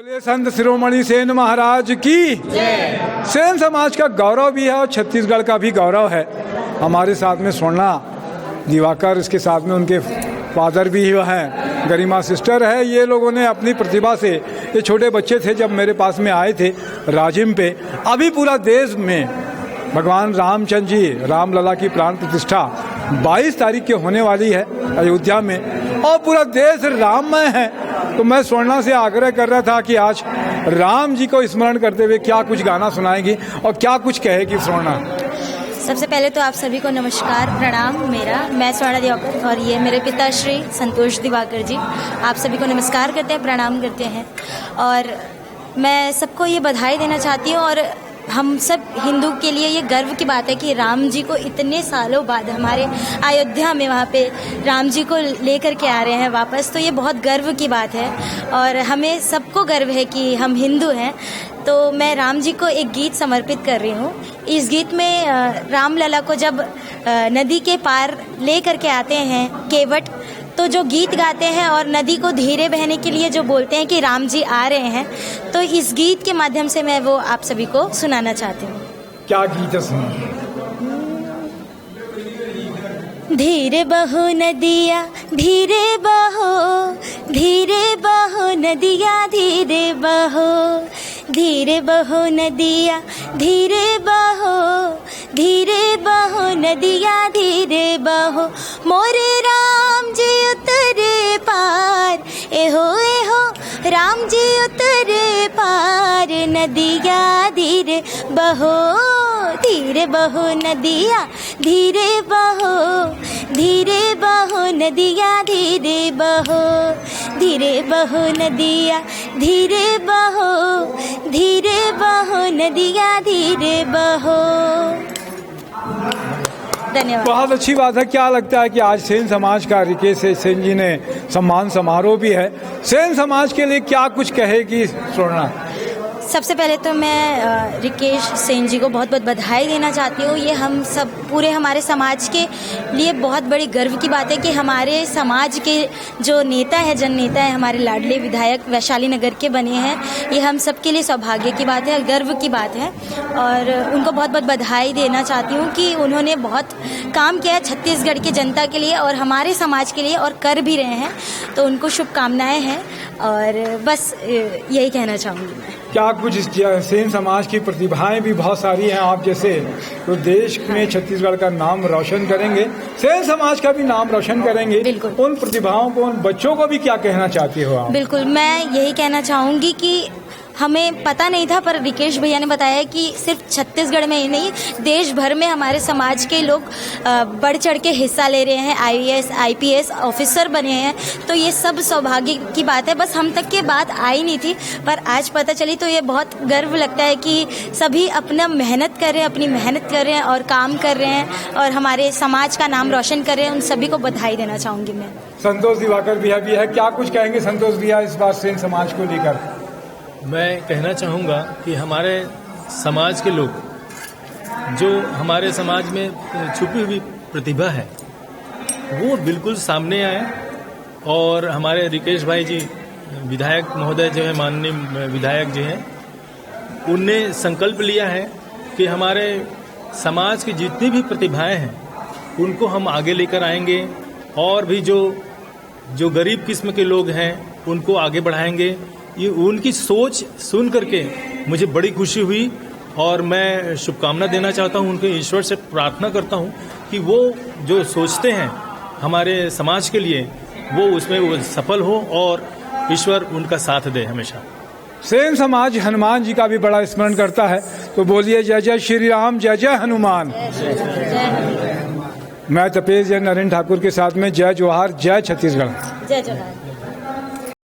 बोलिए संत शिरोमणि सेन महाराज की जय। सेन समाज का गौरव भी है और छत्तीसगढ़ का भी गौरव है। हमारे साथ में स्वर्णा दिवाकर, इसके साथ में उनके फादर भी हैं, गरिमा सिस्टर है। ये लोगों ने अपनी प्रतिभा से, ये छोटे बच्चे थे जब मेरे पास में आए थे राजिम पे। अभी पूरा देश में भगवान रामचंद्र जी, रामलला की प्राण प्रतिष्ठा 22 तारीख के होने वाली है अयोध्या में, और पूरा देश राममय है। तो मैं स्वर्णा से आग्रह कर रहा था कि आज राम जी को स्मरण करते हुए क्या कुछ गाना सुनाएगी और क्या कुछ कहेगी स्वर्णा। सबसे पहले तो आप सभी को नमस्कार, प्रणाम। मैं स्वर्णा दिवाकर और ये मेरे पिताश्री संतोष दिवाकर जी। आप सभी को नमस्कार करते हैं, प्रणाम करते हैं। और मैं सबको ये बधाई देना चाहती हूँ, और हम सब हिंदू के लिए ये गर्व की बात है कि राम जी को इतने सालों बाद हमारे अयोध्या में वहाँ पे राम जी को लेकर के आ रहे हैं वापस। तो ये बहुत गर्व की बात है और हमें सबको गर्व है कि हम हिंदू हैं। तो मैं राम जी को एक गीत समर्पित कर रही हूँ। इस गीत में रामलला को जब नदी के पार ले करके आते हैं केवट, तो जो गीत गाते हैं और नदी को धीरे बहने के लिए जो बोलते हैं कि राम जी आ रहे हैं, तो इस गीत के माध्यम से मैं वो आप सभी को सुनाना चाहती हूँ। क्या गीत है सुना? धीरे बहो नदिया धीरे बहो, धीरे बहो नदिया धीरे बहो, धीरे बहो नदिया धीरे बहो, धीरे बहो नदिया धीरे बहो। मोरे राम जी उतरे पार, एहो एहो राम जी उतरे पार, नदिया धीरे बहो, धीरे बहो नदिया धीरे बहो, धीरे बहो नदिया धीरे बहो, धीरे बहो नदिया धीरे बहो, धीरे बहो नदिया धीरे बहो। धन्यवाद। बहुत अच्छी बात है। क्या लगता है कि आज सेन समाज का रिकेश सेन जी ने सम्मान समारोह भी है, सेन समाज के लिए क्या कुछ कहेगी स्वर्णा? सबसे पहले तो मैं रिकेश सेन जी को बहुत बहुत बधाई देना चाहती हूँ। ये हम सब पूरे हमारे समाज के लिए बहुत बड़ी गर्व की बात है कि हमारे समाज के जो नेता है, जन नेता है, हमारे लाडले विधायक वैशाली नगर के बने हैं। ये हम सब के लिए सौभाग्य की बात है, गर्व की बात है, और उनको बहुत बहुत बधाई देना चाहती हूँ कि उन्होंने बहुत काम किया है छत्तीसगढ़ की जनता के लिए और हमारे समाज के लिए, और कर भी रहे हैं। तो उनको शुभकामनाएँ हैं, और बस यही कहना चाहूँगी मैं। क्या कुछ सेन समाज की प्रतिभाएं भी बहुत सारी हैं आप जैसे, तो देश में छत्तीसगढ़ का नाम रोशन करेंगे, सेन समाज का भी नाम रोशन करेंगे। बिल्कुल। उन प्रतिभाओं को, उन बच्चों को भी क्या कहना चाहती हो आप? बिल्कुल, मैं यही कहना चाहूँगी कि हमें पता नहीं था, पर रिकेश भैया ने बताया कि सिर्फ छत्तीसगढ़ में ही नहीं, देश भर में हमारे समाज के लोग बढ़ चढ़ के हिस्सा ले रहे हैं, IAS IPS ऑफिसर बने हैं। तो ये सब सौभाग्य की बात है। बस हम तक के बात आई नहीं थी, पर आज पता चली, तो ये बहुत गर्व लगता है कि सभी अपना मेहनत कर रहे हैं, अपनी मेहनत कर रहे हैं और काम कर रहे हैं, और हमारे समाज का नाम रोशन कर रहे हैं। उन सभी को बधाई देना चाहूँगी मैं। संतोष दिवाकर भैया भी है, क्या कुछ कहेंगे संतोष भैया इस बार सेन समाज को लेकर? मैं कहना चाहूँगा कि हमारे समाज के लोग, जो हमारे समाज में छुपी हुई प्रतिभा है, वो बिल्कुल सामने आए। और हमारे रिकेश भाई जी विधायक महोदय जो है, माननीय विधायक जी हैं, उनने संकल्प लिया है कि हमारे समाज की जितनी भी प्रतिभाएं हैं उनको हम आगे लेकर आएंगे, और भी जो गरीब किस्म के लोग हैं उनको आगे बढ़ाएंगे। ये उनकी सोच सुन करके मुझे बड़ी खुशी हुई, और मैं शुभकामना देना चाहता हूँ, उनके ईश्वर से प्रार्थना करता हूँ कि वो जो सोचते हैं हमारे समाज के लिए, वो उसमें वो सफल हो और ईश्वर उनका साथ दे हमेशा। सेन समाज हनुमान जी का भी बड़ा स्मरण करता है, तो बोलिए जय जय श्री राम, जय जय हनुमान। मैं तपेश जय नरेंद्र ठाकुर के साथ में जय जोहार, जय छत्तीसगढ़। जय जोहार।